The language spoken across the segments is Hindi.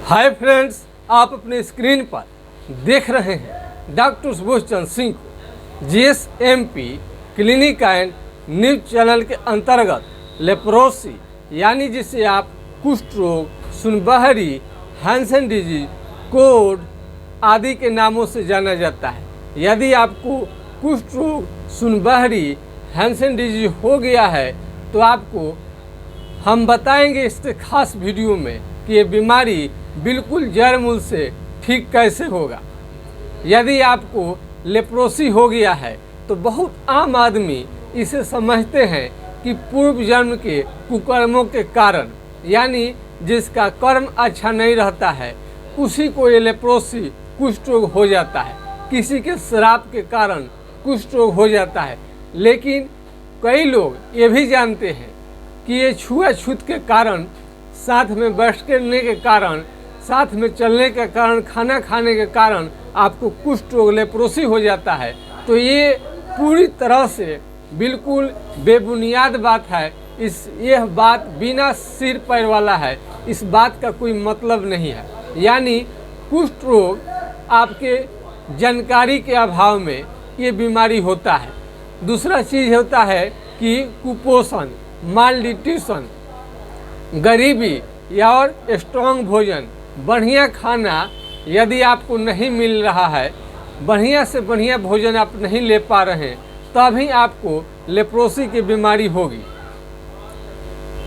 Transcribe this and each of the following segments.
हाय फ्रेंड्स, आप अपने स्क्रीन पर देख रहे हैं डॉक्टर सुबोध चंद्र सिंह को GSMP clinic and news channel के अंतर्गत लेप्रोसी यानी जिसे आप कुष्ठ रोग, सुनबहरी, हैंसन डिजीज, कोड आदि के नामों से जाना जाता है। यदि आपको कुष्ठ रोग, सुनबहरी, हैंसन डिजीज हो गया है तो आपको हम बताएंगे इस खास वीडियो में कि ये बीमारी बिल्कुल जड़ मूल से ठीक कैसे होगा। यदि आपको लेप्रोसी हो गया है तो बहुत आम आदमी इसे समझते हैं कि पूर्व जन्म के कुकर्मों के कारण, यानी जिसका कर्म अच्छा नहीं रहता है उसी को ये लेप्रोसी कुष्ठ रोग हो जाता है। किसी के श्राप के कारण कुष्ठ रोग हो जाता है। लेकिन कई लोग ये भी जानते हैं कि ये छुआछूत के कारण, साथ में बैठने के कारण, साथ में चलने के कारण, खाना खाने के कारण आपको कुष्ठ रोग लेप्रोसी हो जाता है। तो ये पूरी तरह से बिल्कुल बेबुनियाद बात है। यह बात बिना सिर पैर वाला है। इस बात का कोई मतलब नहीं है। यानी कुष्ठ रोग आपके जानकारी के अभाव में ये बीमारी होता है। दूसरा चीज़ होता है कि कुपोषण, मालन्यूट्रिशन, गरीबी या और स्ट्रॉन्ग भोजन, बढ़िया खाना यदि आपको नहीं मिल रहा है, बढ़िया से बढ़िया भोजन आप नहीं ले पा रहे हैं, तभी आपको लेप्रोसी की बीमारी होगी।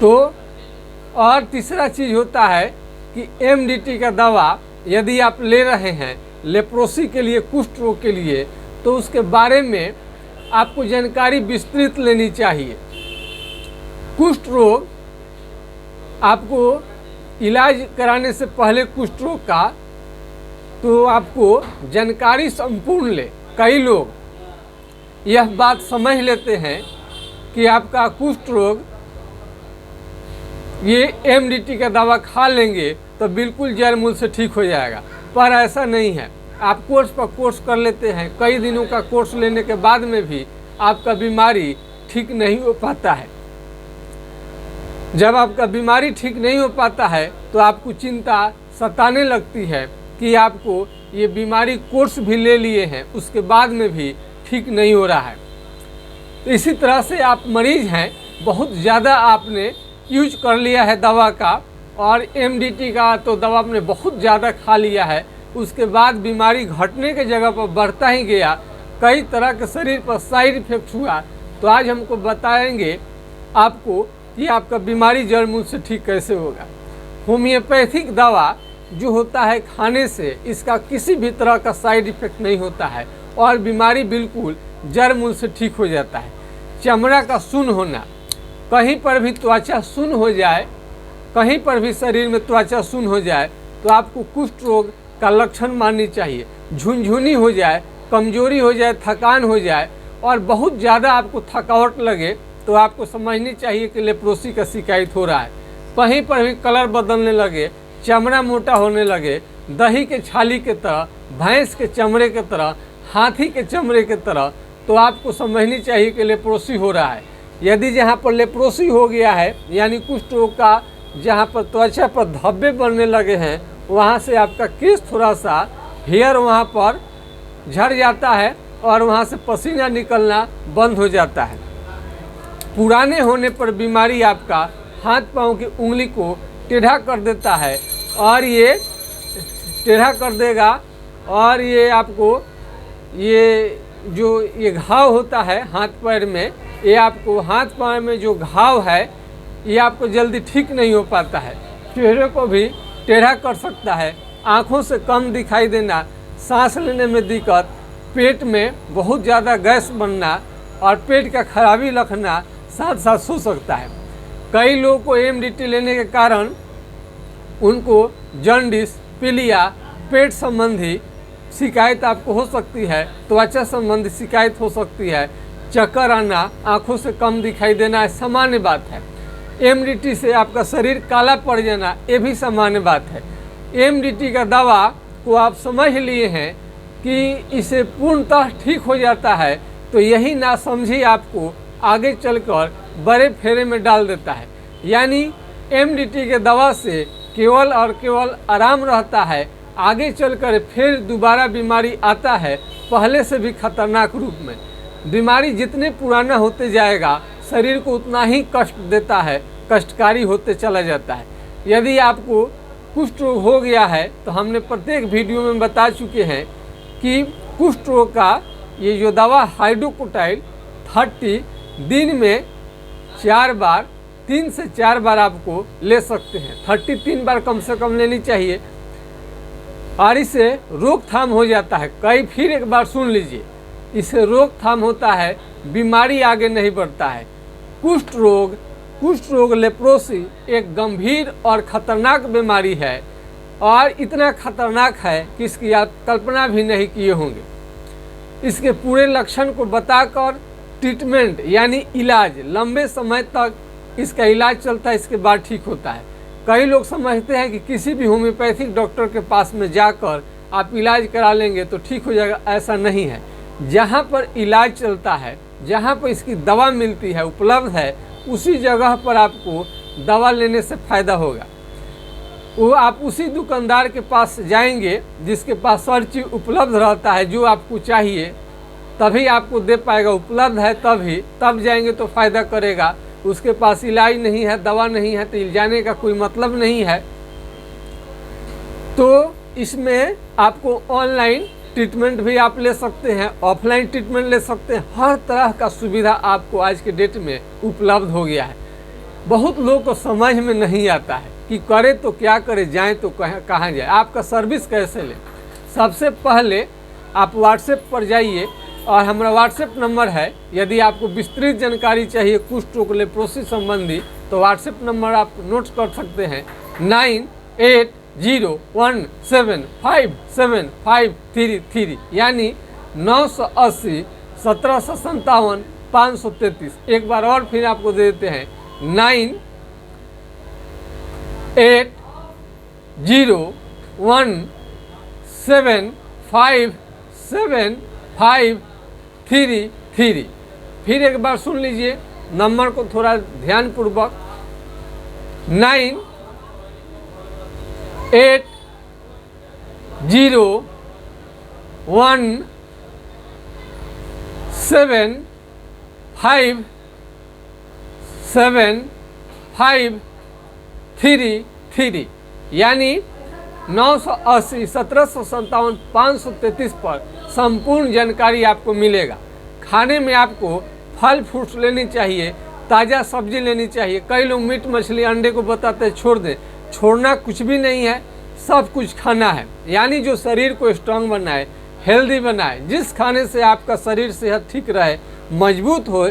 तो और तीसरा चीज़ होता है कि MDT का दवा यदि आप ले रहे हैं लेप्रोसी के लिए, कुष्ठ रोग के लिए, तो उसके बारे में आपको जानकारी विस्तृत लेनी चाहिए। कुष्ठ रोग आपको इलाज कराने से पहले कुष्ठ रोग का तो आपको जानकारी संपूर्ण ले। कई लोग यह बात समझ लेते हैं कि आपका कुष्ठ रोग, ये MDT का दवा खा लेंगे तो बिल्कुल जड़ मूल से ठीक हो जाएगा, पर ऐसा नहीं है। आप कोर्स पर कोर्स कर लेते हैं, कई दिनों का कोर्स लेने के बाद में भी आपका बीमारी ठीक नहीं हो पाता है। जब आपका बीमारी ठीक नहीं हो पाता है तो आपको चिंता सताने लगती है कि आपको ये बीमारी कोर्स भी ले लिए हैं, उसके बाद में भी ठीक नहीं हो रहा है। तो इसी तरह से आप मरीज हैं, बहुत ज़्यादा आपने यूज कर लिया है दवा का, और MDT का तो दवा आपने बहुत ज़्यादा खा लिया है, उसके बाद बीमारी घटने के जगह पर बढ़ता ही गया, कई तरह के शरीर पर साइड इफेक्ट हुआ। तो आज हमको बताएंगे आपको कि आपका बीमारी जड़ मूल से ठीक कैसे होगा। होम्योपैथिक दवा जो होता है खाने से इसका किसी भी तरह का साइड इफेक्ट नहीं होता है और बीमारी बिल्कुल जड़ मूल से ठीक हो जाता है। चमड़ा का सुन्न होना, कहीं पर भी त्वचा सुन्न हो जाए, कहीं पर भी शरीर में त्वचा सुन्न हो जाए तो आपको कुष्ठ रोग का लक्षण माननी चाहिए। झुनझुनी हो जाए, कमजोरी हो जाए, थकान हो जाए और बहुत ज़्यादा आपको थकावट लगे तो आपको समझनी चाहिए कि लेप्रोसी का शिकायत हो रहा है। कहीं पर भी कलर बदलने लगे, चमड़ा मोटा होने लगे, दही के छाली के तरह, भैंस के चमड़े के तरह, हाथी के चमड़े के तरह, तो आपको समझनी चाहिए कि लेप्रोसी हो रहा है। यदि जहाँ पर लेप्रोसी हो गया है, यानी कुष्ठ रोग का जहाँ पर त्वचा पर धब्बे बनने लगे हैं, वहाँ से आपका केश थोड़ा सा हेयर वहाँ पर झड़ जाता है और वहाँ से पसीना निकलना बंद हो जाता है। पुराने होने पर बीमारी आपका हाथ पाँव की उंगली को टेढ़ा कर देता है और ये टेढ़ा कर देगा, और ये आपको ये घाव होता है हाथ पैर में, ये आपको हाथ पाँव में जो घाव है ये आपको जल्दी ठीक नहीं हो पाता है। चेहरे को भी टेढ़ा कर सकता है, आँखों से कम दिखाई देना, सांस लेने में दिक्कत, पेट में बहुत ज़्यादा गैस बनना और पेट का खराबी रखना साथ साथ हो सकता है। कई लोगों को MDT लेने के कारण उनको जॉन्डिस, पीलिया, पेट संबंधी शिकायत आपको हो सकती है, त्वचा संबंधी शिकायत हो सकती है, चक्कर आना, आँखों से कम दिखाई देना सामान्य बात है। MDT से आपका शरीर काला पड़ जाना ये भी सामान्य बात है। MDT का दवा को आप समझ लिए हैं कि इसे पूर्णतः ठीक हो जाता है, तो यही नासमझी आपको आगे चलकर बड़े फेरे में डाल देता है। यानी MDT के दवा से केवल और केवल आराम रहता है, आगे चलकर फिर दोबारा बीमारी आता है, पहले से भी खतरनाक रूप में। बीमारी जितने पुराना होते जाएगा शरीर को उतना ही कष्ट देता है, कष्टकारी होते चला जाता है। यदि आपको कुष्ठ रोग हो गया है तो हमने प्रत्येक वीडियो में बता चुके हैं कि कुष्ठ रोग का ये जो दवा हाइड्रोकोटाइल 30 दिन में 4 बार, 3 से 4 बार आपको ले सकते हैं। 33 बार कम से कम लेनी चाहिए और इससे रोकथाम हो जाता है। फिर एक बार सुन लीजिए, इससे रोकथाम होता है, बीमारी आगे नहीं बढ़ता है। कुष्ठ रोग लेप्रोसी एक गंभीर और खतरनाक बीमारी है और इतना खतरनाक है कि इसकी आप कल्पना भी नहीं किए होंगे। इसके पूरे लक्षण को बताकर ट्रीटमेंट यानी इलाज, लंबे समय तक इसका इलाज चलता है, इसके बाद ठीक होता है। कई लोग समझते हैं कि किसी भी होम्योपैथिक डॉक्टर के पास में जाकर आप इलाज करा लेंगे तो ठीक हो जाएगा, ऐसा नहीं है। जहाँ पर इलाज चलता है, जहाँ पर इसकी दवा मिलती है, उपलब्ध है, उसी जगह पर आपको दवा लेने से फ़ायदा होगा। वो आप उसी दुकानदार के पास जाएंगे जिसके पास हर चीज़ उपलब्ध रहता है, जो आपको चाहिए तभी आपको दे पाएगा। उपलब्ध है तब जाएंगे तो फ़ायदा करेगा। उसके पास इलाज नहीं है, दवा नहीं है, तो जाने का कोई मतलब नहीं है। तो इसमें आपको ऑनलाइन ट्रीटमेंट भी आप ले सकते हैं, ऑफलाइन ट्रीटमेंट ले सकते हैं। हर तरह का सुविधा आपको आज के डेट में उपलब्ध हो गया है। बहुत लोगों को समझ में नहीं आता है कि करे तो क्या करे, जाए तो कहाँ जाए, आपका सर्विस कैसे ले। सबसे पहले आप व्हाट्सएप पर जाइए और हमारा व्हाट्सएप नंबर है। यदि आपको विस्तृत जानकारी चाहिए कुष्ठ रोग लेप्रोसी संबंधी तो व्हाट्सएप नंबर आप नोट कर सकते हैं 9801757533 यानी 980 1757 533। एक बार और फिर आपको दे देते हैं 9801757533। फिर एक बार सुन लीजिए नंबर को थोड़ा ध्यानपूर्वक 9801757533 यानी 980 1757 533 पर संपूर्ण जानकारी आपको मिलेगा। खाने में आपको फल फ्रूट्स लेनी चाहिए, ताज़ा सब्जी लेनी चाहिए। कई लोग मीट मछली अंडे को बताते हैं छोड़ दें, छोड़ना कुछ भी नहीं है, सब कुछ खाना है। यानी जो शरीर को स्ट्रांग बनाए, हेल्दी बनाए, जिस खाने से आपका शरीर सेहत ठीक रहे, मजबूत हो,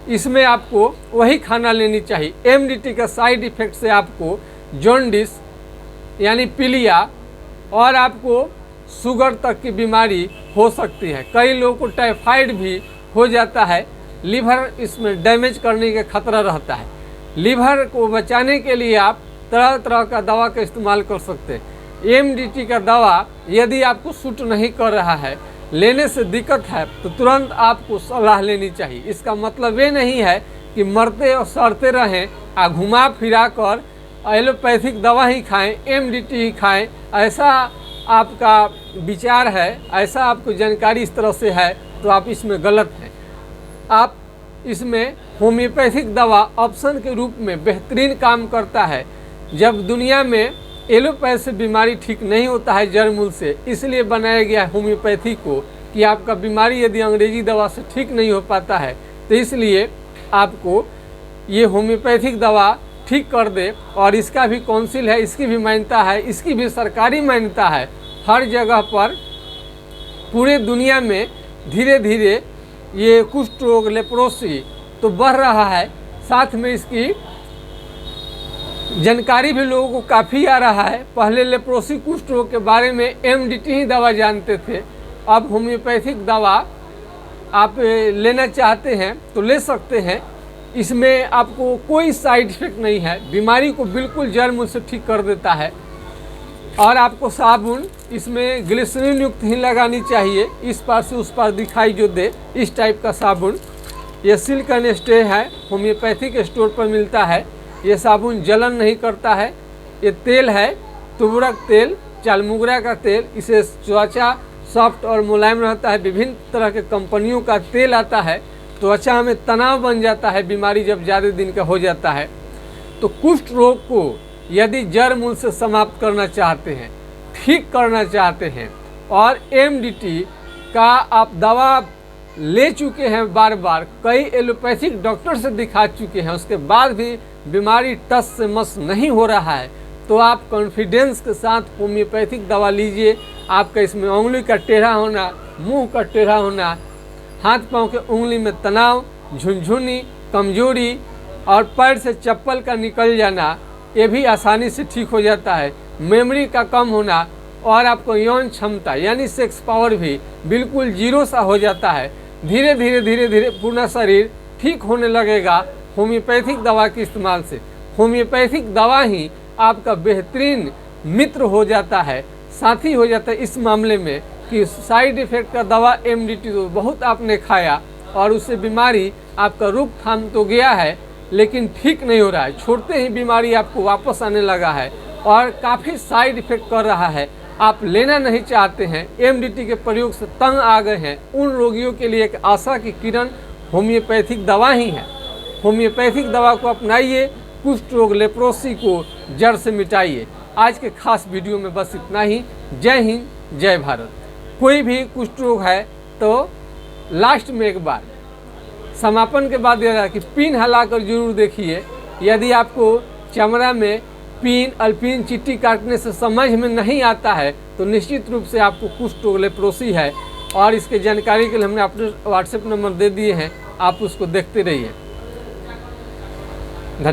इसमें आपको वही खाना लेनी चाहिए। एमडीटी का साइड इफेक्ट से आपको जॉन्डिस यानी पीलिया और आपको शुगर तक की बीमारी हो सकती है। कई लोगों को टाइफाइड भी हो जाता है। लीवर इसमें डैमेज करने का खतरा रहता है। लीवर को बचाने के लिए आप तरह तरह का दवा का इस्तेमाल कर सकते हैं। एमडीटी का दवा यदि आपको सूट नहीं कर रहा है, लेने से दिक्कत है, तो तुरंत आपको सलाह लेनी चाहिए। इसका मतलब ये नहीं है कि मरते और सड़ते रहें, घुमा फिरा कर एलोपैथिक दवा ही खाएं, एमडीटी ही खाएं, ऐसा आपका विचार है, ऐसा आपको जानकारी इस तरह से है, तो आप इसमें गलत हैं। आप इसमें होम्योपैथिक दवा ऑप्शन के रूप में बेहतरीन काम करता है। जब दुनिया में एलोपैथी से बीमारी ठीक नहीं होता है जड़ मूल से, इसलिए बनाया गया है होम्योपैथी को कि आपका बीमारी यदि अंग्रेजी दवा से ठीक नहीं हो पाता है तो इसलिए आपको ये होम्योपैथिक दवा ठीक कर दे। और इसका भी काउंसिल है, इसकी भी मान्यता है, इसकी भी सरकारी मान्यता है। हर जगह पर पूरे दुनिया में धीरे धीरे ये कुष्ठ रोग लेप्रोसी तो बढ़ रहा है, साथ में इसकी जानकारी भी लोगों को काफ़ी आ रहा है। पहले लेप्रोसी कुष्ठ रोग के बारे में एमडीटी ही दवा जानते थे, अब होम्योपैथिक दवा आप लेना चाहते हैं तो ले सकते हैं। इसमें आपको कोई साइड इफेक्ट नहीं है, बीमारी को बिल्कुल जड़ मूल से ठीक कर देता है। और आपको साबुन इसमें ग्लिसरीन युक्त ही लगानी चाहिए, इस पार से उस पार दिखाई जो दे, इस टाइप का साबुन। ये सिल्क एंड स्टे है, होम्योपैथिक स्टोर पर मिलता है। ये साबुन जलन नहीं करता है, ये तेल है तुबरक तेल, चालमुगरा का तेल। इसे त्वचा सॉफ्ट और मुलायम रहता है। विभिन्न तरह के कंपनियों का तेल आता है। त्वचा में तनाव बन जाता है, बीमारी जब ज़्यादा दिन का हो जाता है। तो कुष्ठ रोग को यदि जड़ मूल से समाप्त करना चाहते हैं, ठीक करना चाहते हैं, और एमडीटी का आप दवा ले चुके हैं, बार बार कई एलोपैथिक डॉक्टर से दिखा चुके हैं, उसके बाद भी बीमारी टस से मस नहीं हो रहा है, तो आप कॉन्फिडेंस के साथ होम्योपैथिक दवा लीजिए। आपका इसमें उंगली का टेढ़ा होना, मुंह का टेढ़ा होना, हाथ पांव के उंगली में तनाव, झुनझुनी, कमजोरी और पैर से चप्पल का निकल जाना, ये भी आसानी से ठीक हो जाता है। मेमोरी का कम होना और आपको यौन क्षमता यानी सेक्स पावर भी बिल्कुल जीरो सा हो जाता है। धीरे धीरे पूरा शरीर ठीक होने लगेगा होम्योपैथिक दवा के इस्तेमाल से। होम्योपैथिक दवा ही आपका बेहतरीन मित्र हो जाता है, साथी हो जाता है इस मामले में कि साइड इफेक्ट का दवा एमडीटी तो बहुत आपने खाया और उससे बीमारी आपका रोकथाम तो गया है, लेकिन ठीक नहीं हो रहा है। छोड़ते ही बीमारी आपको वापस आने लगा है और काफ़ी साइड इफेक्ट कर रहा है। आप लेना नहीं चाहते हैं, एमडीटी के प्रयोग से तंग आ गए हैं, उन रोगियों के लिए एक आशा की किरण होम्योपैथिक दवा ही है। होम्योपैथिक दवा को अपनाइए, कुष्ठ रोग लेप्रोसी को जड़ से मिटाइए। आज के खास वीडियो में बस इतना ही। जय हिंद, जय भारत। कोई भी कुष्ठ रोग है तो लास्ट में एक बार समापन के बाद यह कि पिन हिलाकर जरूर देखिए। यदि आपको चमड़ा में पिन अल्पिन चिट्टी काटने से समझ में नहीं आता है तो निश्चित रूप से आपको कुष्ठ रोग लेप्रोसी है। और इसके जानकारी के लिए हमने अपने व्हाट्सएप नंबर दे दिए हैं, आप उसको देखते रहिए।